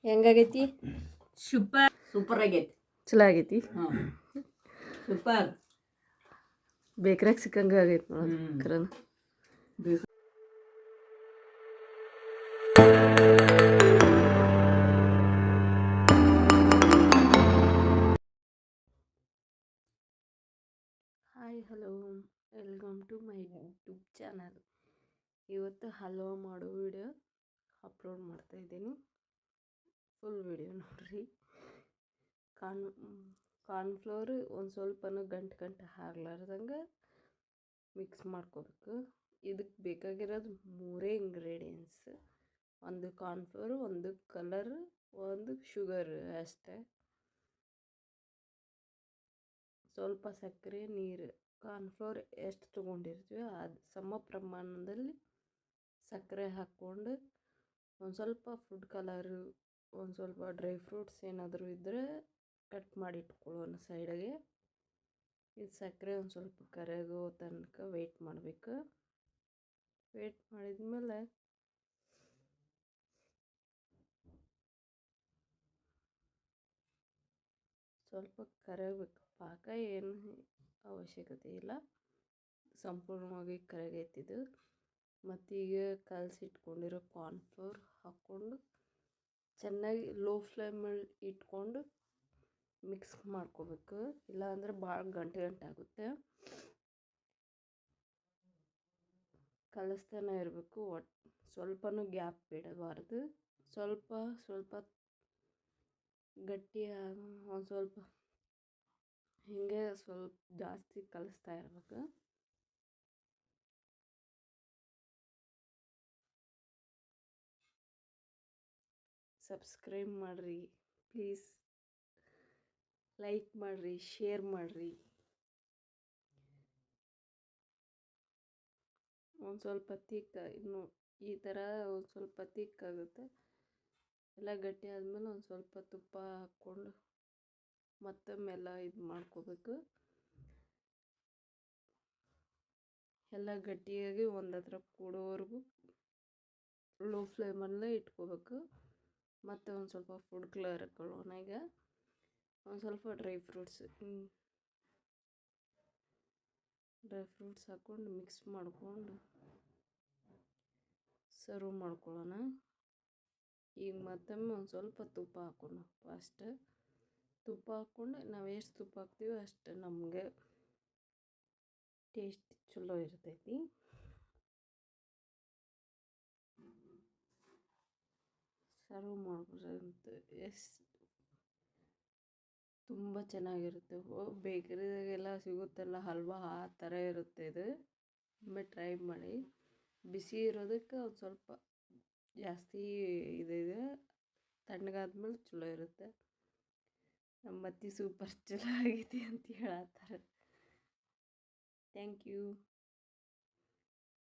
ಹೆಂಗಾಗೈತಿ? Super ಆಗೈತಿ. ಚಲೋ ಆಗೈತಿ. ಸೂಪರ್. ಬೇಕ್ರಾಗ ಸಿಕ್ಕಂಗೆ ಆಗೈತಿ ನೋಡು ಕರನ. Hi hello, welcome to my YouTube channel. ಇವತ್ತು ಹಲ್ವಾ ಮಾಡೋ ವಿಡಿಯೋ ಅಪ್ಲೋಡ್ ಮಾಡ್ತಾಯಿದ್ದೀನಿ. ಫುಲ್ ವಿಡಿಯೋ ನೋಡ್ರಿ. ಕಾರ್ನ್ಫ್ಲೋರ್ ಒಂದು ಸ್ವಲ್ಪನೂ ಗಂಟು ಹಾರ್ಲಾರ್ದಂಗೆ ಮಿಕ್ಸ್ ಮಾಡ್ಕೋಬೇಕು. ಇದಕ್ಕೆ ಬೇಕಾಗಿರೋದು ಮೂರೇ ಇಂಗ್ರೀಡಿಯೆಂಟ್ಸ್. ಒಂದು ಕಾರ್ನ್ಫ್ಲೋರ್, ಒಂದು ಕಲರ್, ಒಂದು ಶುಗರ್ ಅಷ್ಟೇ. ಸ್ವಲ್ಪ ಸಕ್ಕರೆ, ನೀರು. ಕಾರ್ನ್ಫ್ಲೋರ್ ಎಷ್ಟು ತೊಗೊಂಡಿರ್ತೀವೋ ಅದು ಸಮ ಪ್ರಮಾಣದಲ್ಲಿ ಸಕ್ಕರೆ ಹಾಕ್ಕೊಂಡು ಒಂದು ಸ್ವಲ್ಪ ಫುಡ್ ಕಲರು, ಒಂದು ಸ್ವಲ್ಪ ಡ್ರೈ ಫ್ರೂಟ್ಸ್ ಏನಾದರೂ ಇದ್ದರೆ ಕಟ್ ಮಾಡಿ ಇಟ್ಕೊಳ್ಳೋಣ ಸೈಡಿಗೆ. ಇದು ಸಕ್ಕರೆ ಒಂದು ಸ್ವಲ್ಪ ಕರಗೋ ತನಕ ವೆಯ್ಟ್ ಮಾಡಬೇಕು. ವೆಯ್ಟ್ ಮಾಡಿದ್ಮೇಲೆ ಸ್ವಲ್ಪ ಕರಗಬೇಕು. ಪಾಕ ಏನು ಅವಶ್ಯಕತೆ ಇಲ್ಲ, ಸಂಪೂರ್ಣವಾಗಿ ಕರಗೈತಿದು. ಮತ್ತೀಗ ಕಲಸಿಟ್ಕೊಂಡಿರೋ ಕಾರ್ನ್ಫ್ಲೋರ್ ಹಾಕ್ಕೊಂಡು ಚೆನ್ನಾಗಿ ಲೋ ಫ್ಲೇಮಲ್ಲಿ ಇಟ್ಕೊಂಡು ಮಿಕ್ಸ್ ಮಾಡ್ಕೋಬೇಕು. ಇಲ್ಲಾಂದರೆ ಭಾಳ ಗಂಟೆ ಆಗುತ್ತೆ. ಕಲಿಸ್ತಾನೆ ಇರಬೇಕು. ಸ್ವಲ್ಪನೂ ಗ್ಯಾಪ್ ಬಿಡಬಾರ್ದು. ಸ್ವಲ್ಪ ಗಟ್ಟಿ ಒಂದು ಸ್ವಲ್ಪ ಹೀಗೆ ಸ್ವಲ್ಪ ಜಾಸ್ತಿ ಕಲಿಸ್ತಾ ಇರಬೇಕು. ಸಬ್ಸ್ಕ್ರೈಬ್ ಮಾಡಿರಿ ಪ್ಲೀಸ್, ಲೈಕ್ ಮಾಡಿರಿ, ಶೇರ್ ಮಾಡಿರಿ. ಒಂದು ಸ್ವಲ್ಪ ಇನ್ನು ಈ ಥರ ಒಂದು ಸ್ವಲ್ಪ ತಿಕ್ಕಾಗುತ್ತೆ. ಎಲ್ಲ ಗಟ್ಟಿ ಆದಮೇಲೆ ಒಂದು ಸ್ವಲ್ಪ ತುಪ್ಪ ಹಾಕ್ಕೊಂಡು ಮತ್ತೊಮ್ಮೆಲ್ಲ ಇದು ಮಾಡ್ಕೋಬೇಕು. ಎಲ್ಲ ಗಟ್ಟಿಯಾಗಿ ಒಂದು ಹತ್ರ ಕೂಡೋವರೆಗೂ ಲೋ ಫ್ಲೇಮಲ್ಲೇ ಇಟ್ಕೋಬೇಕು. ಮತ್ತು ಒಂದು ಸ್ವಲ್ಪ ಫುಡ್ ಕಲರ್ ಹಾಕೊಳ್ಳೋಣ. ಈಗ ಒಂದು ಸ್ವಲ್ಪ ಡ್ರೈ ಫ್ರೂಟ್ಸ್ ಹಾಕ್ಕೊಂಡು ಮಿಕ್ಸ್ ಮಾಡಿಕೊಂಡು ಸರ್ವ್ ಮಾಡ್ಕೊಳ್ಳೋಣ. ಈಗ ಮತ್ತೊಮ್ಮೆ ಒಂದು ಸ್ವಲ್ಪ ತುಪ್ಪ ಹಾಕೋಣ. ಫಸ್ಟ್ ತುಪ್ಪ ಹಾಕ್ಕೊಂಡು ನಾವು ಎಷ್ಟು ತುಪ್ಪ ಹಾಕ್ತೀವೋ ಅಷ್ಟು ನಮಗೆ ಟೇಸ್ಟ್ ಚಲೋ ಇರ್ತೈತಿ. ಸರ್ವ್ ಮಾಡ್ಬಿಟ್ರೆ ಎಷ್ಟು ತುಂಬ ಚೆನ್ನಾಗಿರುತ್ತೆ. ಬೇಕರಿದಾಗೆಲ್ಲ ಸಿಗುತ್ತಲ್ಲ ಹಲ್ವಾ, ಆ ಥರ ಇರುತ್ತೆ ಇದು. ಒಮ್ಮೆ ಟ್ರೈ ಮಾಡಿ. ಬಿಸಿ ಇರೋದಕ್ಕೆ ಒಂದು ಸ್ವಲ್ಪ ಜಾಸ್ತಿ ಇದೆ, ತಣ್ಣಗಾದ್ಮೇಲೆ ಚಲೋ ಇರುತ್ತೆ. ನಮ್ಮ ಅತ್ತೆ ಸೂಪರ್ ಚಲೋ ಆಗೈತಿ ಅಂತ ಹೇಳತ್ತಾರೆ. Thank you.